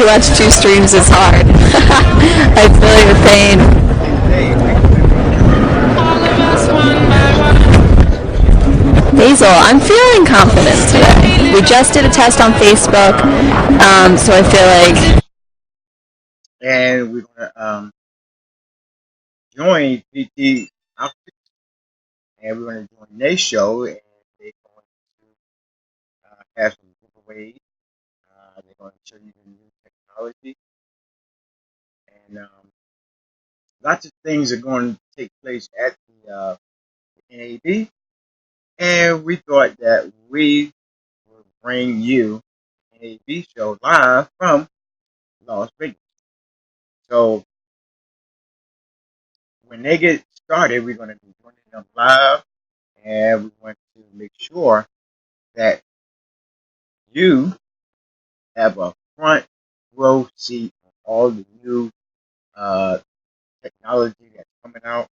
to watch two streams is hard. I feel your pain. Basil, I'm feeling confident today. We just did a test on Facebook, so I feel like... And we're going to join PTZCptics, and we're going to join their show, and they're going to have some giveaways. They're going to show you the new technology, and lots of things are going to take place at the NAB, and we thought that we would bring you the NAB show live from Las Vegas. So when they get started, we're going to be joining them live, and we want to make sure that you have a front row seat on all the new technology that's coming out.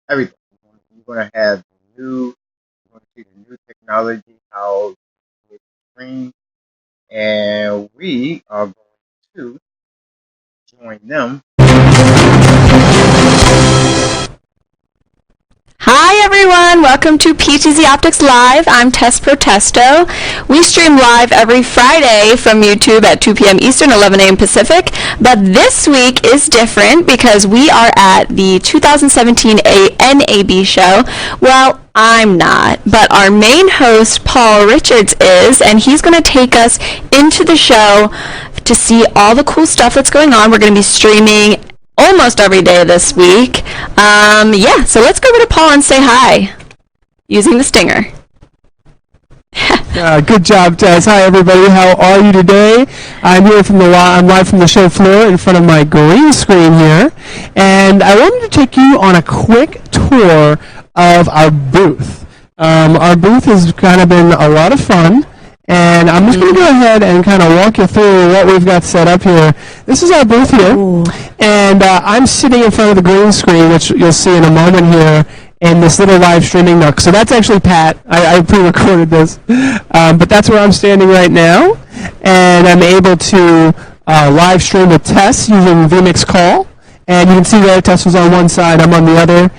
Everything. You're going to have you're going to see the new technology, how it's streamed, and we are going to join them. Hi everyone, welcome to PTZCptics Live. I'm Tess Protesto. We stream live every Friday from YouTube at 2 p.m. Eastern, 11 a.m. Pacific. But this week is different because we are at the 2017 NAB Show. Well, I'm not, but our main host, Paul Richards, is, and he's going to take us into the show to see all the cool stuff that's going on. We're going to be streaming almost every day this week. Yeah, so let's go over to Paul and say hi using the stinger. Good job, Tess. Hi, everybody. How are you today? I'm here I'm live from the show floor in front of my green screen here, and I wanted to take you on a quick tour of our booth. Our booth has kind of been a lot of fun. And I'm just going to go ahead and kind of walk you through what we've got set up here. This is our booth here. Ooh. And I'm sitting in front of the green screen, which you'll see in a moment here, in this little live streaming nook. So that's actually Pat. I pre-recorded this. But that's where I'm standing right now. And I'm able to live stream with Tess using vMix Call. And you can see there Tess was on one side, I'm on the other.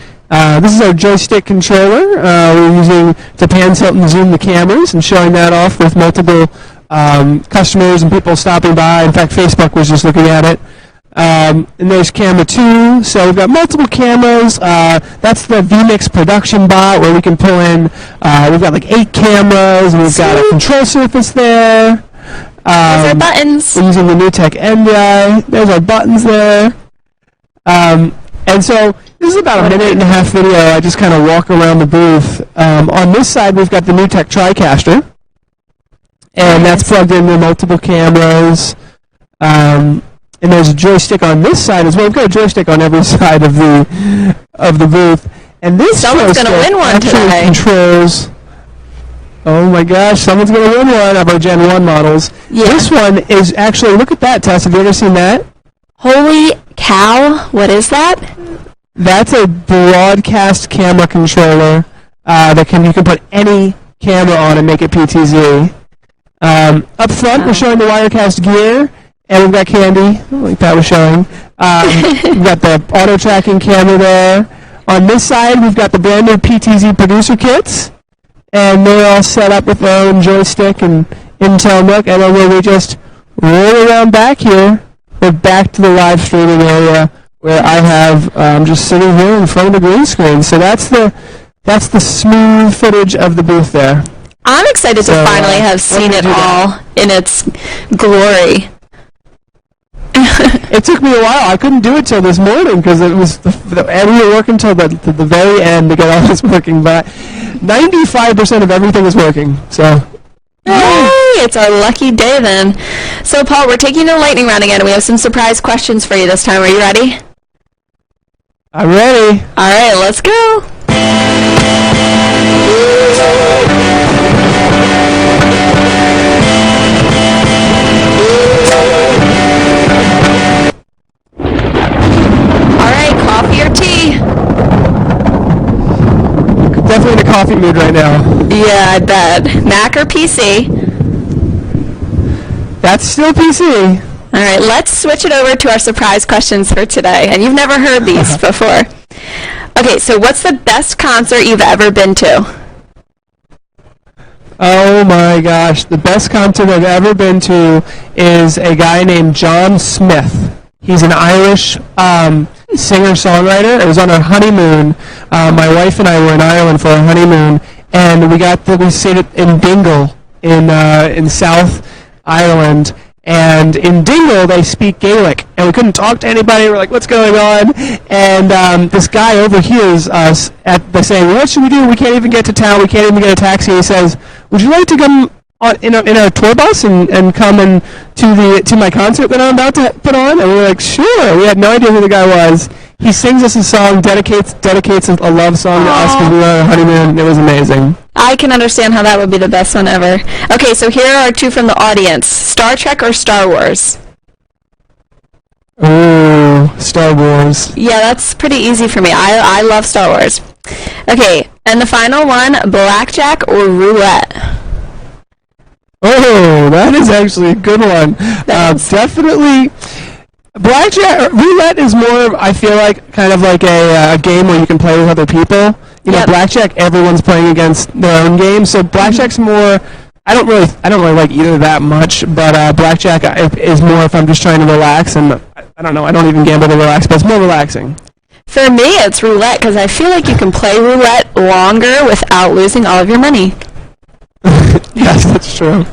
This is our joystick controller. We're using to pan, tilt, and zoom the cameras and showing that off with multiple customers and people stopping by. In fact, Facebook was just looking at it. And there's camera 2. So we've got multiple cameras. That's the vMix production bot where we can pull in. We've got like 8 cameras, and we've got a control surface there. Those are buttons. We're using the new Tech NDI. There's our buttons there. And so this is about a minute and a half video. I just kind of walk around the booth. On this side, we've got the new Tech TriCaster, and that's plugged into multiple cameras. And there's a joystick on this side as well. We've got a joystick on every side of the booth. And this someone's going to win one today. Controls. Oh my gosh, someone's going to win one of our Gen 1 models. Yeah. This one is actually, look at that, Tess. Have you ever seen that? Holy cow, what is that? That's a broadcast camera controller you can put any camera on and make it PTZ. Up front, we're showing the Wirecast gear, and we've got Candy, like Pat was showing. We've got the auto tracking camera there. On this side, we've got the brand new PTZ producer kits, and they're all set up with their own joystick and Intel NUC. And then when we just roll around back here, we're back to the live streaming area where I have just sitting here in front of the green screen. So that's the smooth footage of the booth there. I'm excited to finally have seen it all in its glory. It took me a while. I couldn't do it till this morning because it was and we were working till the very end to get all this working. But 95% of everything is working. So. Yay! It's our lucky day then. So, Paul, we're taking the lightning round again, and we have some surprise questions for you this time. Are you ready? I'm ready. All right, let's go. All right, coffee or tea? Definitely in a coffee mood right now. Yeah, I bet. Mac or PC? That's still PC. All right, let's switch it over to our surprise questions for today. And you've never heard these before. Okay, so what's the best concert you've ever been to? Oh my gosh, the best concert I've ever been to is a guy named John Smith. He's an Irish singer-songwriter. It was on our honeymoon. My wife and I were in Ireland for our honeymoon, and we stayed in Dingle in South Ireland. And in Dingle, they speak Gaelic, and we couldn't talk to anybody. We're like, what's going on? And this guy overhears us by saying, what should we do? We can't even get to town. We can't even get a taxi. He says, would you like to come in our tour bus and come to my concert that I'm about to put on? And we were like, sure. We had no idea who the guy was. He sings us a song, dedicates a love song to us because we were on our honeymoon. It was amazing. I can understand how that would be the best one ever. Okay, so here are two from the audience. Star Trek or Star Wars? Ooh, Star Wars. Yeah, that's pretty easy for me. I love Star Wars. Okay, and the final one, blackjack or roulette? Oh, that is actually a good one. Definitely. Blackjack, roulette is more, I feel like, kind of like a game where you can play with other people. You know, blackjack, everyone's playing against their own game. So blackjack's more. I don't really like either that much. But blackjack is more if I'm just trying to relax, and I don't know. I don't even gamble to relax, but it's more relaxing. For me, it's roulette because I feel like you can play roulette longer without losing all of your money. Yes, that's true.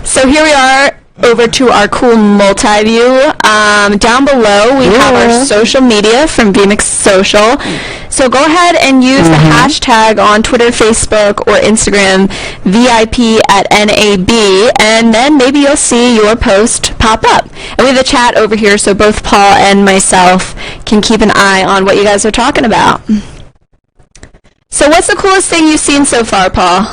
So here we are. Over to our cool multi-view. Down below, we have our social media from VMix Social. So go ahead and use the hashtag on Twitter, Facebook, or Instagram, VIP@NAB, and then maybe you'll see your post pop up. And we have the chat over here, so both Paul and myself can keep an eye on what you guys are talking about. So what's the coolest thing you've seen so far, Paul?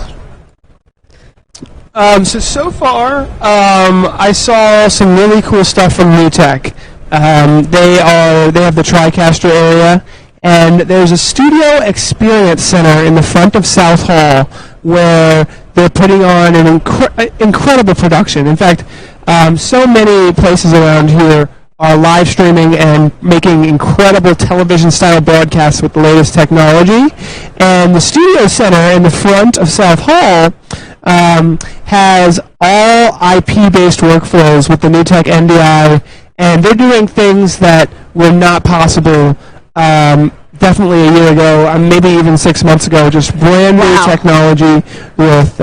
So far, I saw some really cool stuff from New Tech. They have the TriCaster area, and there's a studio experience center in the front of South Hall where they're putting on an incredible production. In fact, so many places around here are live streaming and making incredible television-style broadcasts with the latest technology. And the studio center in the front of South Hall has all IP-based workflows with the New Tech NDI, and they're doing things that were not possible definitely a year ago, maybe even 6 months ago, just brand new technology with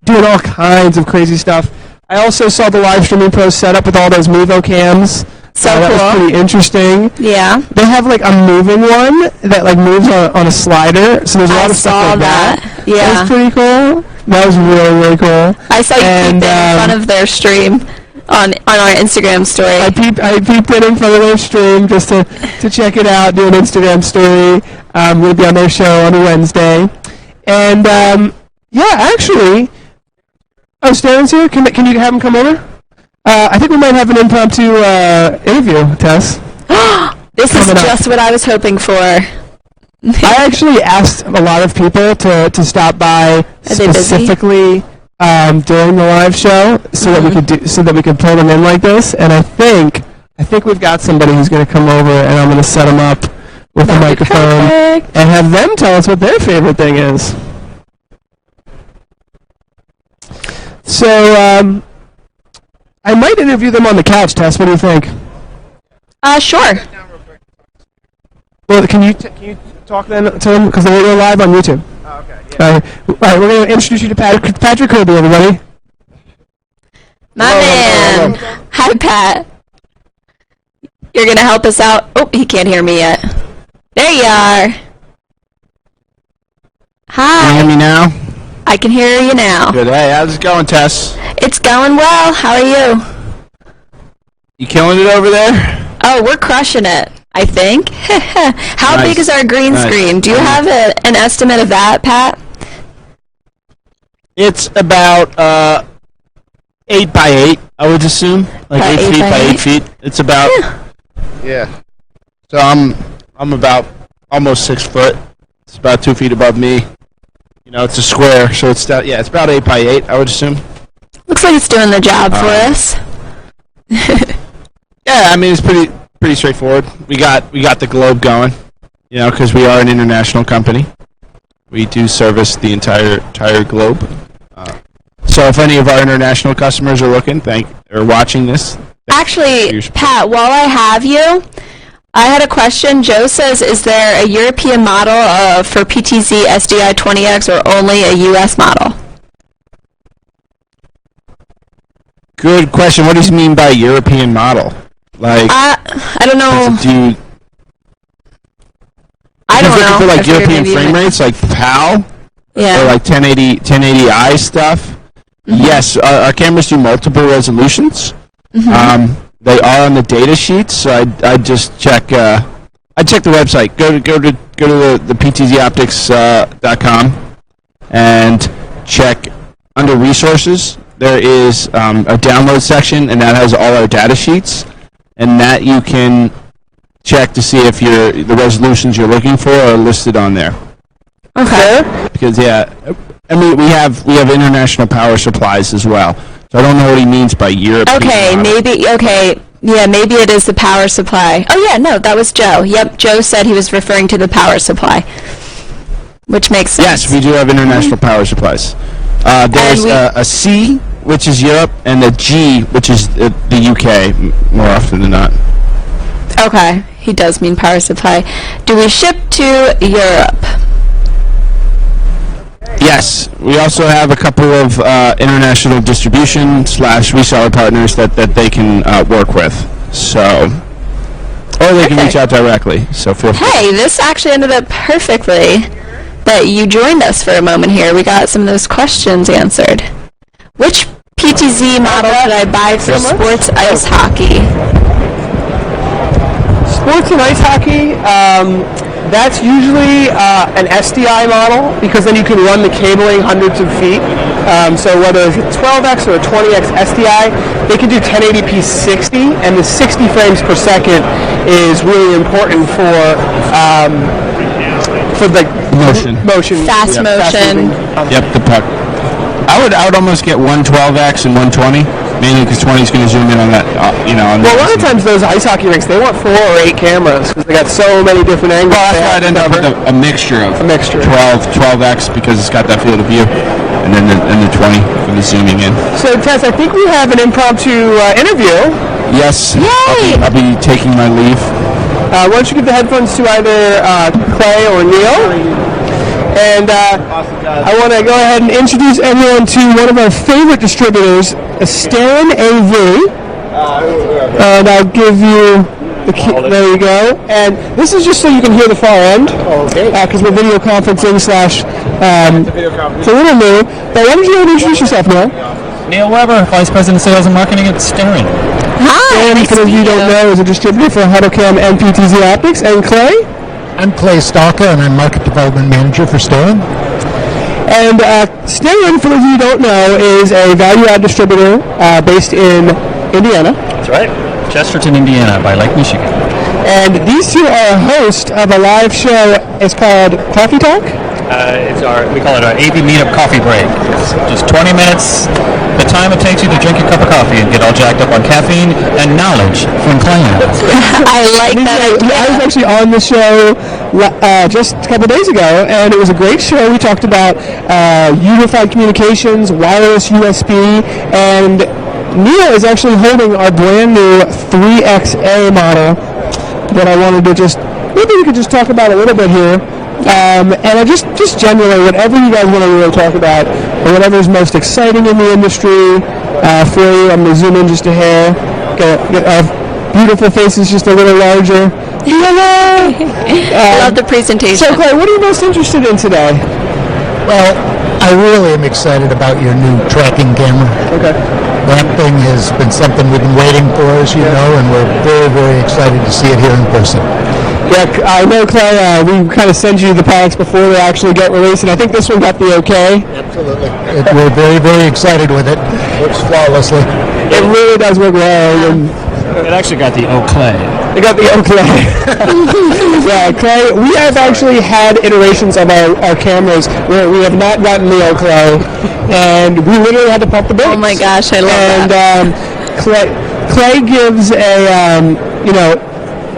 doing all kinds of crazy stuff. I also saw the live streaming pros set up with all those Mevo cams. So cool. That was pretty interesting. Yeah. They have like a moving one that like moves on a slider, so there's a lot of stuff like that. Yeah. That was pretty cool. That was really, really cool. I saw you peep in front of their stream on our Instagram story. I peeped in front of their stream just to check it out, do an Instagram story. We'll be on their show on a Wednesday. And, actually... Oh, Stan's here? Can you have him come over? I think we might have an impromptu interview, Tess. This is just what I was hoping for. I actually asked a lot of people to stop by specifically during the live show so that we could pull them in like this. And I think we've got somebody who's going to come over, and I'm going to set them up with a microphone and have them tell us what their favorite thing is. So I might interview them on the couch, Tess. What do you think? Sure. Well, can you talk then to them because they're live on YouTube? Oh, okay. Yeah. All right, we're going to introduce you to Patrick Kirby, everybody. My man. Hi, Pat. You're going to help us out. Oh, he can't hear me yet. There you are. Hi. Can you hear me now? I can hear you now. Good. Hey, how's it going, Tess? It's going well. How are you? You killing it over there? Oh, we're crushing it, I think. How Nice. big is our green Nice. screen? Do you have an estimate of that, Pat? It's about 8 by 8, I would assume. Like 8 feet by 8 feet. It's about yeah. So I'm about almost 6 foot. It's about 2 feet above me. You know, it's a square, so it's about 8 by 8, I would assume. Looks like it's doing the job for us. Yeah, I mean it's pretty straightforward. We got the globe going, you know, because we are an international company. We do service the entire globe. So if any of our international customers are watching this. Actually, Pat, while I have you, I had a question. Joe says, is there a European model for PTZ SDI 20X or only a US model? Good question. What does he mean by European model? Like, I don't know. I don't know. For like European frame rates, like PAL, or like 1080i stuff. Mm-hmm. Yes, our cameras do multiple resolutions. Mm-hmm. They are on the data sheets, so I just check. I check the website. Go to the PTZCptics.com and check under resources. There is a download section, and that has all our data sheets, and that you can check to see if the resolutions you're looking for are listed on there. Okay. Because I mean we have international power supplies as well. So I don't know what he means by European. Okay, maybe it is the power supply. Oh yeah, no, that was Joe. Yep, Joe said he was referring to the power supply, which makes sense. Yes, we do have international power supplies. There's a C, which is Europe, and a G, which is the UK, more often than not. Okay, he does mean power supply. Do we ship to Europe? Yes, we also have a couple of international distribution / reseller partners that they can work with. So, or they can reach out directly. So feel free. Hey, this actually ended up perfectly that you joined us for a moment here. We got some of those questions answered. Which PTZ model should I buy for sports ice hockey? Sports and ice hockey, that's usually an SDI model because then you can run the cabling hundreds of feet. So whether it's a 12X or a 20X SDI, they can do 1080p 60, and the 60 frames per second is really important for the motion. Fast motion. Yep, the puck. I would almost get one 12X and 120, mainly because 20 is going to zoom in on that, on well, a lot of times those ice hockey rinks, they want 4 or 8 cameras because they got so many different angles. Well, that's why I'd end up with a mixture of 12X because it's got that field of view, and then the 20 for the zooming in. So, Tess, I think we have an impromptu interview. Yes. Yay! I'll be taking my leave. Why don't you give the headphones to either Clay or Neil? And I want to go ahead and introduce everyone to one of our favorite distributors, Astern AV. And I'll give you the key. There you go. And this is just so you can hear the far end. Okay. Because we're video conferencing / it's a little new. But why don't you introduce yourself, Neil? Neil Weber, Vice President of Sales and Marketing at Stern. Hi. And for those of you who don't know, is a distributor for HuddleCam and PTZ Optics. And Clay? I'm Clay Stalker, and I'm Market Development Manager for Stern. And Stern, for those of you who don't know, is a value-add distributor based in Indiana. That's right. Chesterton, Indiana, by Lake Michigan. And these two are a host of a live show. It's called Coffee Talk. We call it our AV Meetup Coffee Break. It's just 20 minutes, the time it takes you to drink a cup of coffee and get all jacked up on caffeine and knowledge from Clay. I like that idea. I was actually on the show just a couple days ago, and it was a great show. We talked about unified communications, wireless USB, and Neil is actually holding our brand new 3XA model that I wanted to maybe we could just talk about a little bit here. And I just generally, whatever you guys want to really talk about, or whatever is most exciting in the industry for you, I'm going to zoom in just a hair, get our beautiful faces just a little larger. I love the presentation. So, Clay, what are you most interested in today? Well, I really am excited about your new tracking camera. Okay. That thing has been something we've been waiting for, as you know, and we're very, very excited to see it here in person. Yeah, I know, Clay, we kind of send you the products before they actually get released, and I think this one got the okay. Absolutely. We're very, very excited with it. Works flawlessly. It really does work well. And It actually got the Clay. I got the Clay. Yeah, Clay. We have actually had iterations of our cameras where we have not gotten the Clay, and we literally had to pump the brakes. Oh my gosh, I love that. And Clay gives a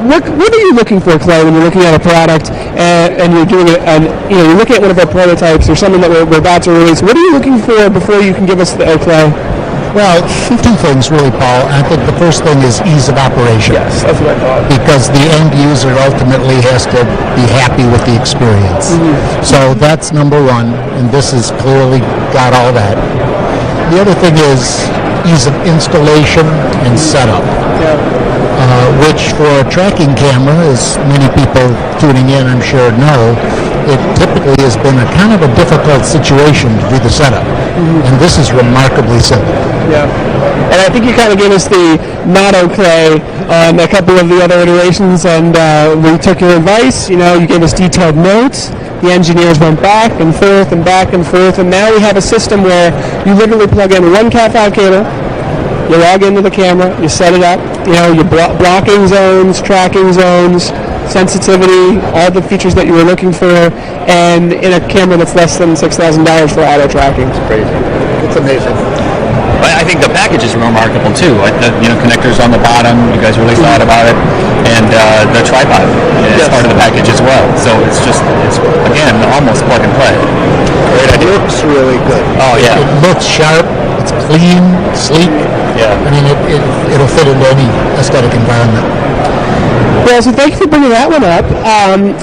What are you looking for, Clay, when you're looking at a product and you're doing it, and you're looking at one of our prototypes or something that we're about to release? What are you looking for before you can give us the Clay? Well, two things really, Paul. I think the first thing is ease of operation. Yes, that's what I thought. Because the end user ultimately has to be happy with the experience. Mm-hmm. So that's number one, and this has clearly got all that. The other thing is ease of installation and setup. Yeah. Which for a tracking camera, as many people tuning in I'm sure know, it typically has been a kind of a difficult situation to do the setup. Mm-hmm. And this is remarkably simple. Yeah. And I think you kind of gave us the Motto Clay on a couple of the other iterations, and we took your advice. You gave us detailed notes. The engineers went back and forth and back and forth, and now we have a system where you literally plug in one Cat5 cable, you log into the camera, you set it up, your blocking zones, tracking zones, sensitivity, all the features that you were looking for, and in a camera that's less than $6,000 for auto tracking. It's crazy. It's amazing. I think the package is remarkable too. Connectors on the bottom. You guys really thought about it, and the tripod is part of the package as well. So it's again almost plug and play. Great idea. It looks really good. Oh yeah. It looks sharp. It's clean, sleek. Yeah. I mean, it'll fit into any aesthetic environment. Well, so thank you for bringing that one up.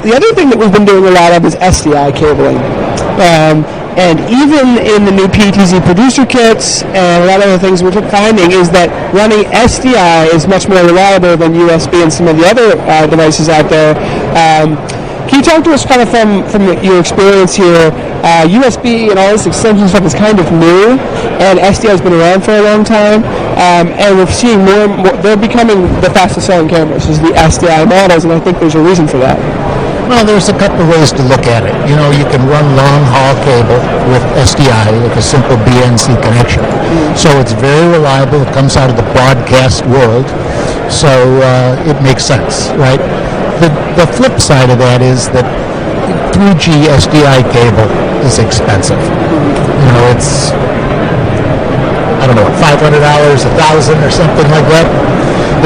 The other thing that we've been doing a lot of is SDI cabling. And even in the new PTZ producer kits and a lot of other things we're finding is that running SDI is much more reliable than USB and some of the other devices out there. Can you talk to us kind of from your experience here? USB and all this extension stuff is kind of new, and SDI has been around for a long time, and we're seeing more and more, they're becoming the fastest selling cameras, is the SDI models, and I think there's a reason for that. Well, there's a couple of ways to look at it. You can run long-haul cable with SDI with a simple BNC connection. So it's very reliable. It comes out of the broadcast world. So it makes sense, right? The flip side of that is that 3G SDI cable is expensive. It's, I don't know, $500, $1,000 or something like that.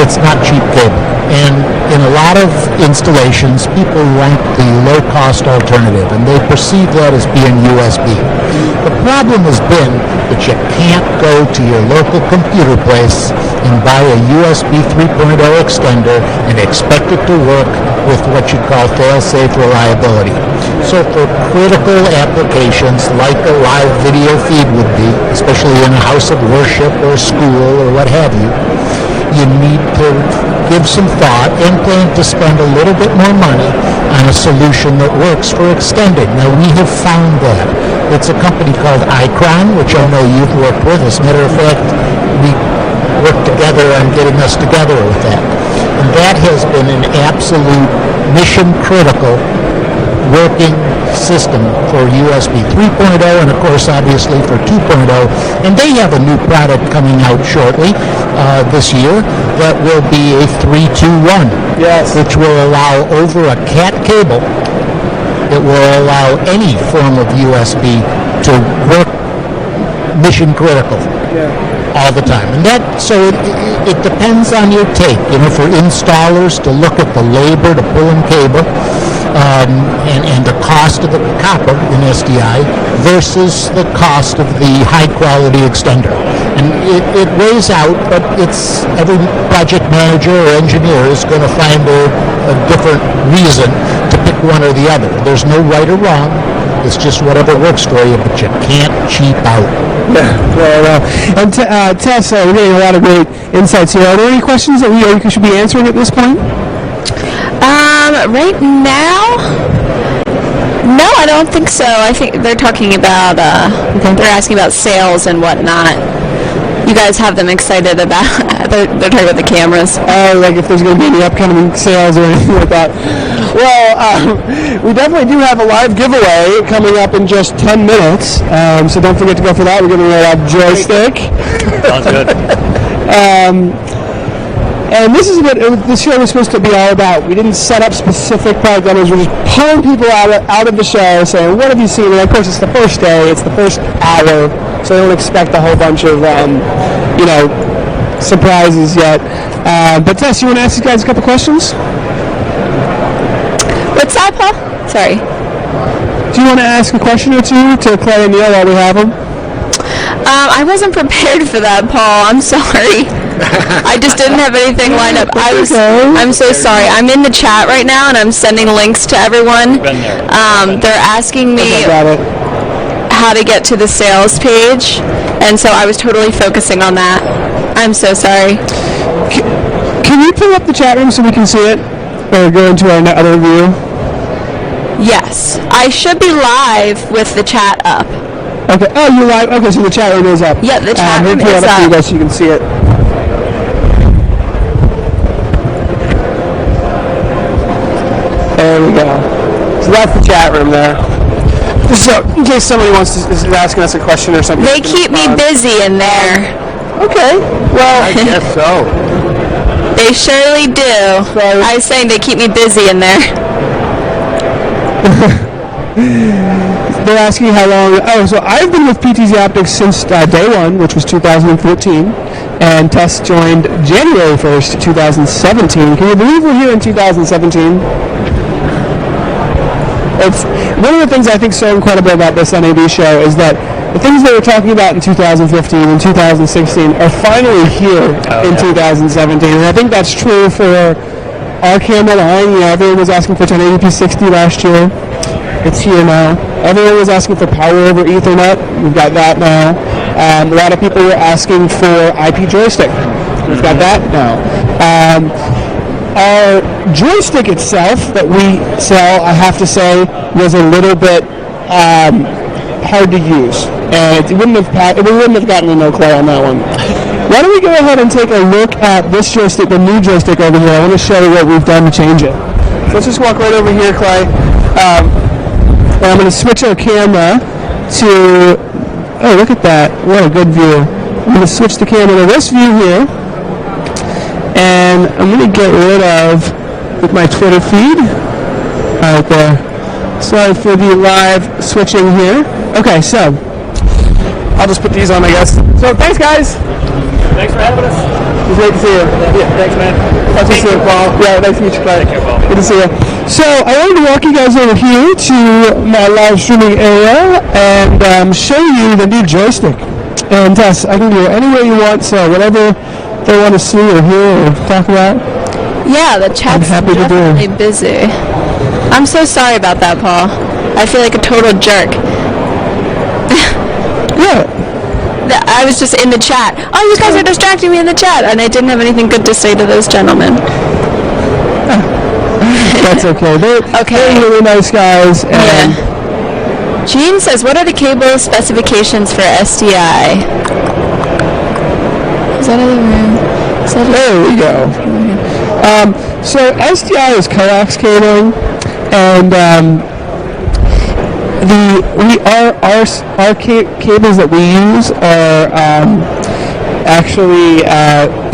It's not cheap cable. And in a lot of installations, people want the low-cost alternative, and they perceive that as being USB. The problem has been that you can't go to your local computer place and buy a USB 3.0 extender and expect it to work with what you call fail-safe reliability. So for critical applications like a live video feed would be, especially in a house of worship or school or what have you, you need to give some thought and plan to spend a little bit more money on a solution that works for extending. Now, we have found that. It's a company called Icron, which I know you've worked with. As a matter of fact, we worked together on getting us together with that. And that has been an absolute mission-critical working system for USB 3.0 and, of course, obviously for 2.0. And they have a new product coming out shortly this year that will be a 3-2-1, yes, which will allow over a CAT cable. It will allow any form of USB to work mission critical. All the time. And it depends on your take. For installers to look at the labor to pull in cable and the cost of the copper in SDI versus the cost of the high quality extender. And it weighs out, but every project manager or engineer is going to find a different reason to pick one or the other. There's no right or wrong. It's just whatever works for you, but you can't cheap out. Yeah, well, and Tess, we're getting a lot of great insights here. Are there any questions that we should be answering at this point? Right now, no, I don't think so. I think they're talking about, they're asking about sales and whatnot. You guys have them excited about, they're talking about the cameras. Like if there's going to be any upcoming sales or anything like that. Well, we definitely do have a live giveaway coming up in just 10 minutes. So don't forget to go for that. We're giving away a joystick. Sounds good. And this is what this show was supposed to be all about. We didn't set up specific product demos. We're just pulling people out of the show, saying, what have you seen? And of course, it's the first day. It's the first hour. So don't expect a whole bunch of, surprises yet. But Tess, you want to ask these guys a couple questions? What's that, Paul? Sorry. Do you want to ask a question or two to Clay and Neil while we have them? I wasn't prepared for that, Paul. I'm sorry. I just didn't have anything lined up. I'm so sorry. I'm in the chat right now, and I'm sending links to everyone. They're asking me how to get to the sales page, and so I was totally focusing on that. I'm so sorry. Can you pull up the chat room so we can see it? Or go into our other view? Yes. I should be live with the chat up. Okay. Oh, you're live? Okay, so the chat room is up. Yeah, the chat room is up. For you guys so you can see it. There we go. So that's the chat room there. So, in case somebody is asking us a question or something. They keep me busy in there. Okay. Well, I guess so. They surely do. Sorry. I was saying they keep me busy in there. They're asking how long. Oh, so I've been with PTZCptics since day one, which was 2014, and Tess joined January 1st, 2017. Can you believe we're here in 2017? It's one of the things I think so incredible about this NAB show is that the things they were talking about in 2015 and 2016 are finally here in 2017, and I think that's true for our camera line. Everyone was asking for 1080p 60 last year. It's here now. Everyone was asking for power over Ethernet. We've got that now. A lot of people were asking for IP joystick. We've got that now. Our joystick itself that we sell, I have to say, was a little bit hard to use. And it wouldn't have gotten a no Clay on that one. Why don't we go ahead and take a look at this joystick, the new joystick over here. I want to show you what we've done to change it. So let's just walk right over here, Clay. And I'm going to switch our camera to, oh, look at that. What a good view. I'm going to switch the camera to this view here. And I'm going to get rid of, with my Twitter feed, right there. Sorry for the live switching here. Okay, so, I'll just put these on, I guess. So, thanks, guys. Thanks for having us. It's great to see you. Yeah, thanks, man. Nice to see you, Paul. Yeah, nice to meet you, Clay. Take care, Paul. Good to see you. So, I wanted to walk you guys over here to my live streaming area and show you the new joystick. And Tess, I can go anywhere you want, so whatever they want to see or hear or talk about. Yeah, the chat's definitely busy. I'm so sorry about that, Paul. I feel like a total jerk. Yeah. I was just in the chat. Oh, you guys are distracting me in the chat, and I didn't have anything good to say to those gentlemen. That's okay. They're really nice guys. And yeah. Gene says, what are the cable specifications for SDI? Is that in the room? There we go. So SDI is coax cabling, and our cables that we use are actually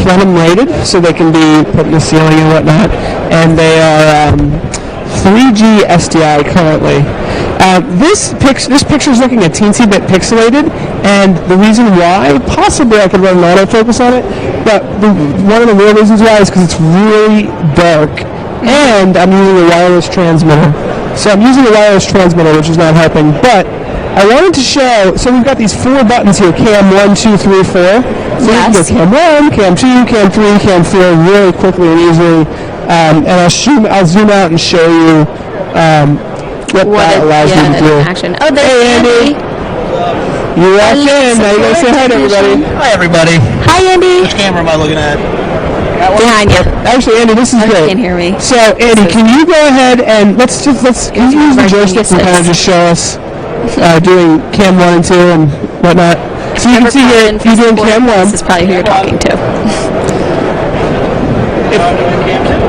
plenum rated, so they can be put in the ceiling and whatnot, and they are 3G SDI currently. This picture is looking a teensy bit pixelated, and the reason why, possibly I could run an autofocus on it, but one of the real reasons why is because it's really dark, and I'm using a wireless transmitter. So I'm using a wireless transmitter, which is not helping, but I wanted to show, so we've got these 4 buttons here, cam 1, 2, 3, 4. So you can go cam 1, cam 2, cam 3, cam 4 really quickly and easily, and I'll zoom out and show you what that allows you to do. Action. Oh, there's Andy. You walked in. Now you gotta say hi to everybody. Hi, everybody. Hi, Andy. Which camera am I looking at? Behind you. Actually, Andy, this is You great. can't hear me. So, Andy, can you go ahead and let's can you use the joystick and kind of just show us doing cam 1 and 2 and whatnot? So you can see here, you're doing cam 1. This is probably who you're talking to.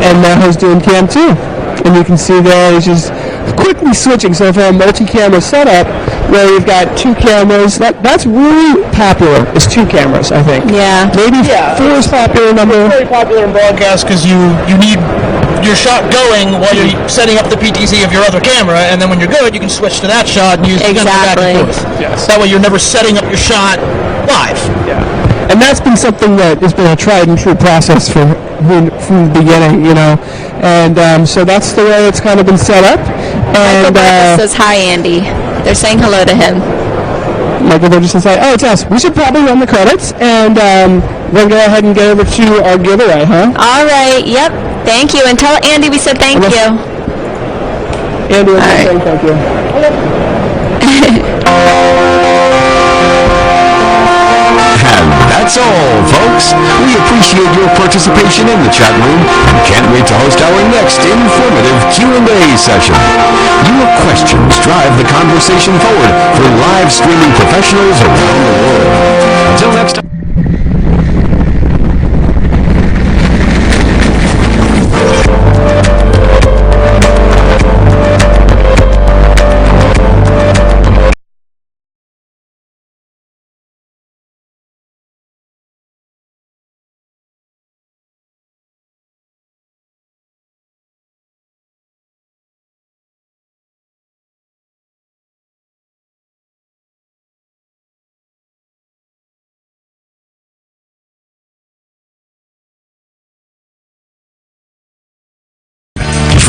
And now he's doing cam 2. And you can see there, he's just quick quickly switching. So for a multi-camera setup where you've got two cameras, that's really popular. Is two cameras, I think. Yeah. Maybe four is popular number. It's very popular in broadcast because you need your shot going while you're setting up the PTZ of your other camera, and then when you're good, you can switch to that shot and use the gun back and forth. Yes. That way you're never setting up your shot live. Yeah. And that's been something that has been a tried and true process from the beginning, you know. And so that's the way it's kind of been set up. Michael Burgess says hi, Andy. They're saying hello to him. Michael Burgess says hi. Oh, it's us. We should probably run the credits, and we'll go ahead and get over to our giveaway, huh? All right. Yep. Thank you. And tell Andy we said thank you. Andy was saying thank you. And that's all, folks. We appreciate your participation in the chat room and can't wait to host our next informative Q&A session. Your questions drive the conversation forward for live streaming professionals around the world. Until next time.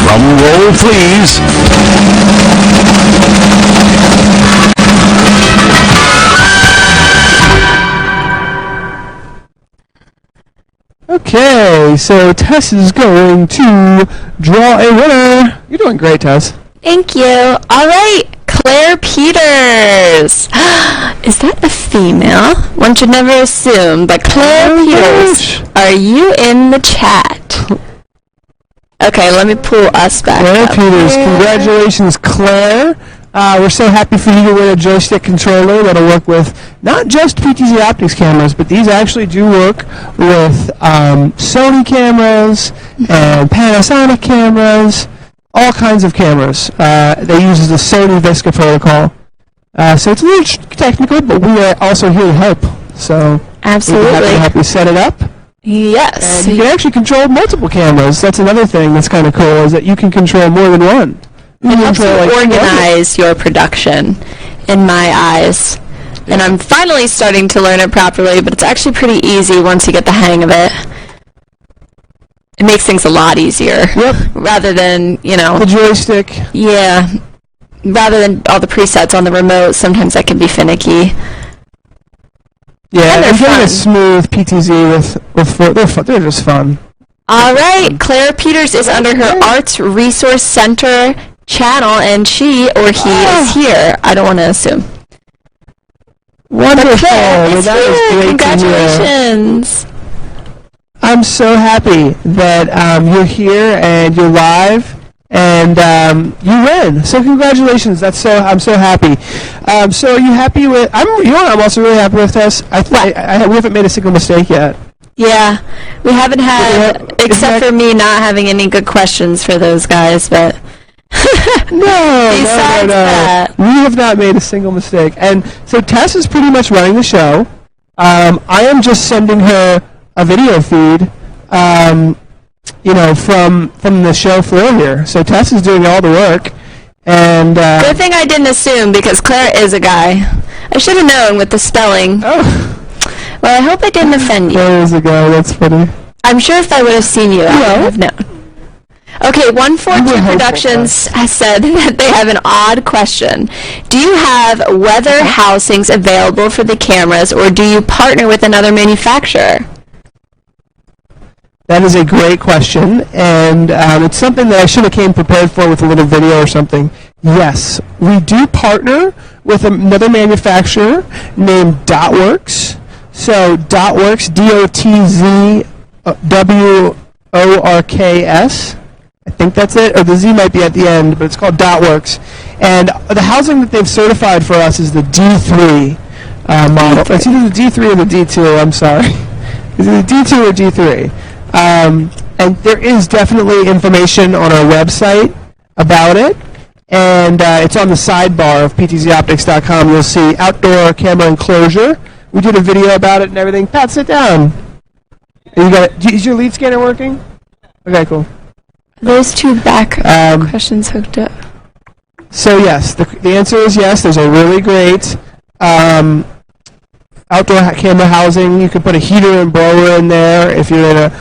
Drum roll, please. Okay, so Tess is going to draw a winner. You're doing great, Tess. Thank you. All right, Claire Peters. Is that a female? One should never assume, but Claire Peters, are you in the chat? Okay, let me pull us back Claire up. Peters, congratulations, Claire. We're so happy for you to win a joystick controller that'll work with not just PTZCptics cameras, but these actually do work with Sony cameras and Panasonic cameras, all kinds of cameras. They use the Sony Visca protocol. So it's a little technical, but we are also here to help. So Absolutely. we're happy to help you set it up. Yes. And you can actually control multiple cameras. That's another thing that's kind of cool, is that you can control more than one. It helps you organize your production, in my eyes. And I'm finally starting to learn it properly, but it's actually pretty easy once you get the hang of it. It makes things a lot easier. Yep. Rather than, you know... The joystick. Yeah. Rather than all the presets on the remote, sometimes that can be finicky. Yeah, they're and getting fun. a smooth PTZ with they're fun. They're just fun. All right, Claire Peters is under her Arts Resource Center channel, and she or he is here. I don't want to assume. Wonderful. Claire is That is here. great to hear. Congratulations. I'm so happy that you're here and you're live and you win. So congratulations. I'm so happy. So are you happy with? I'm also really happy with Tess. We haven't made a single mistake yet. Yeah, we haven't had, except for me not having any good questions for those guys, but No. besides that. We have not made a single mistake. And so Tess is pretty much running the show. I am just sending her a video feed, from the show floor here. So Tess is doing all the work. And Good thing I didn't assume, because Claire is a guy. I should have known with the spelling. Oh. Well, I hope I didn't offend you. There is a guy. That's funny. I'm sure if I would have seen you, I would have known. Okay, 142 Productions has said that they have an odd question. Do you have weather housings available for the cameras, or do you partner with another manufacturer? That is a great question, and it's something that I should have came prepared for with a little video or something. Yes, we do partner with another manufacturer named DotWorks. So DotWorks, DOTZWORKS. I think that's it, or the Z might be at the end, but it's called DotWorks. And the housing that they've certified for us is the D3 model. It's either the D3 or the D2, I'm sorry. It's either D2 or D3. And there is definitely information on our website about it. and it's on the sidebar of PTZOptics.com. You'll see outdoor camera enclosure. We did a video about it and everything. Pat, sit down. And you got it. Is your lead scanner working? Okay, cool. Those two back questions hooked up. So yes, the answer is yes. There's a really great outdoor camera housing. You can put a heater and blower in there if you're in a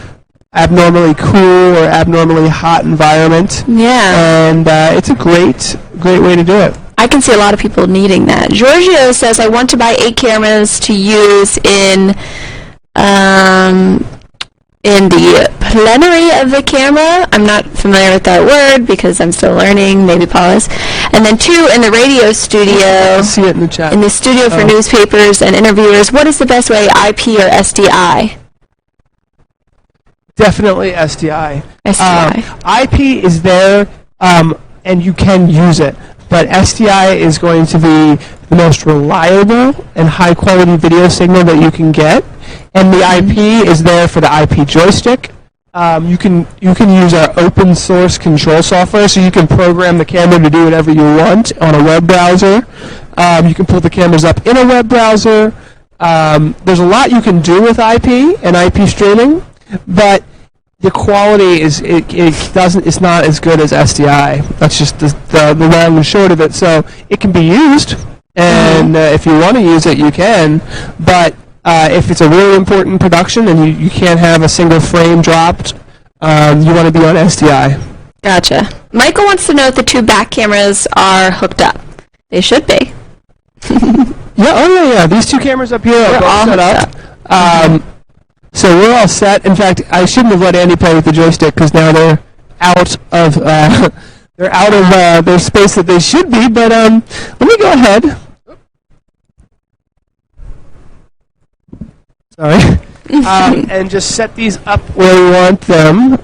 abnormally cool or abnormally hot environment. Yeah. And it's a great way to do it. I can see a lot of people needing that. Giorgio says, I want to buy 8 cameras to use in the plenary of the camera. I'm not familiar with that word because I'm still learning. Maybe pause. And then 2 in the radio studio. I see it in the chat. In the studio for newspapers and interviewers. What is the best way, IP or SDI? Definitely SDI. SDI. IP is there, and you can use it. But SDI is going to be the most reliable and high-quality video signal that you can get. And the IP is there for the IP joystick. You can use our open source control software, so you can program the camera to do whatever you want on a web browser. You can pull the cameras up in a web browser. There's a lot you can do with IP and IP streaming, but the quality it's not as good as SDI. That's just the long and short of it. So it can be used, and if you want to use it, you can. But if it's a really important production and you can't have a single frame dropped, you want to be on SDI. Gotcha. Michael wants to know if the 2 back cameras are hooked up. They should be. Yeah. These 2 cameras up here are both set up. So we're all set. In fact, I shouldn't have let Andy play with the joystick because now they're out of their space that they should be. But let me go ahead. Sorry. And just set these up where we want them.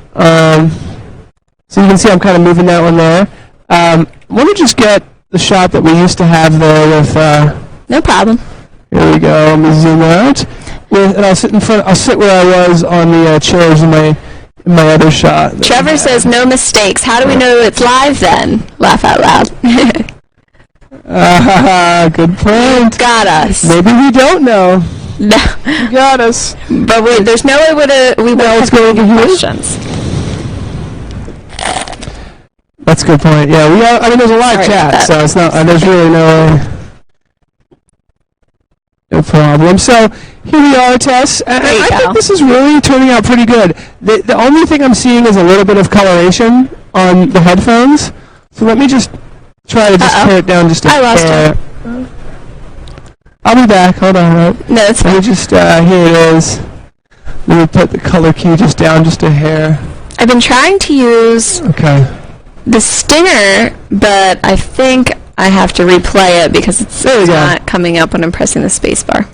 So you can see I'm kind of moving that one there. Let me just get the shot that we used to have there with. No problem. Here we go. Let me zoom out. And I'll sit in front. I'll sit where I was on the chairs in my other shot. Trevor says no mistakes. How do we know it's live then? Laugh out loud. Good point. Got us. Maybe we don't know. No. You got us. But there's no way we would have going to questions. That's a good point. Yeah, there's a live chat, so it's not. There's really no problem. So here we are, Tess. And I think this is really turning out pretty good. The only thing I'm seeing is a little bit of coloration on the headphones. So let me just try to tear it down just a hair. I lost it. I'll be back. Hold on. No, it's fine. Let me just, here it is. Let me put the color key just down just a hair. I've been trying to use the stinger, but I think I have to replay it because it's not coming up when I'm pressing the space bar.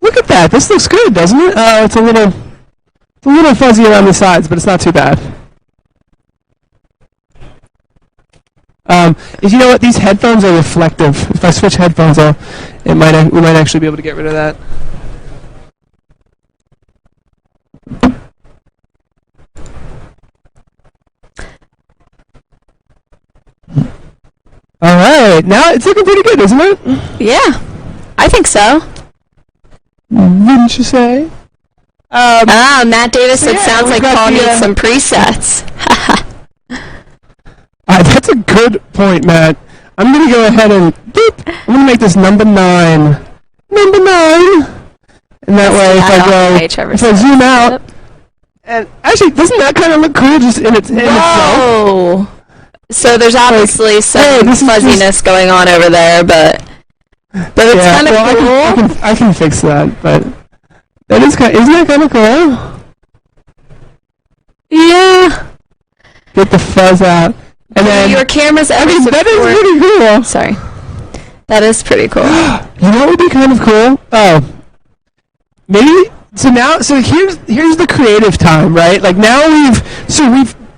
Look at that. This looks good, doesn't it? It's a little fuzzy around the sides, but it's not too bad. You know what? These headphones are reflective. If I switch headphones, we might actually be able to get rid of that. All right, now it's looking pretty good, isn't it? Yeah, I think so. Wouldn't you say? Matt Davis said sounds like Paul needs some presets. That's a good point, Matt. I'm going to go ahead and I'm going to make this number 9. Number 9! And that way, if I zoom out, and actually, doesn't that kind of look cool just in itself? So there's obviously some fuzziness going on over there, but it's kind of cool. I can fix that, but that is isn't that kind of cool? Yeah. Get the fuzz out. And then your camera's that is pretty cool. Sorry. That is pretty cool. You know what would be kind of cool? Oh. Maybe so here's the creative time, right? Like now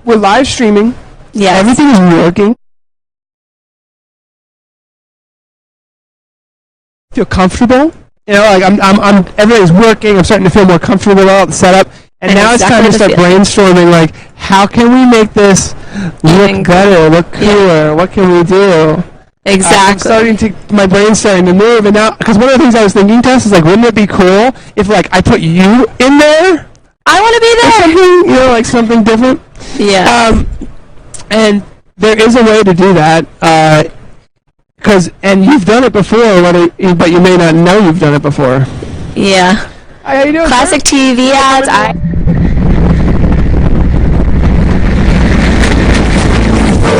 we're live streaming. Yeah. Everything is working. Feel comfortable. You know, like I'm everything's working. I'm starting to feel more comfortable about the setup. And now it's time to start brainstorming, like, how can we make this look better, look cooler. What can we do? Exactly. My brain's starting to move, and now, because one of the things I was thinking, Tess, is like, wouldn't it be cool if like I put you in there? I want to be there. Something, you know, like something different. Yeah. And there is a way to do that, and you've done it before, but you may not know you've done it before. Yeah. How you doing? Classic TV ads.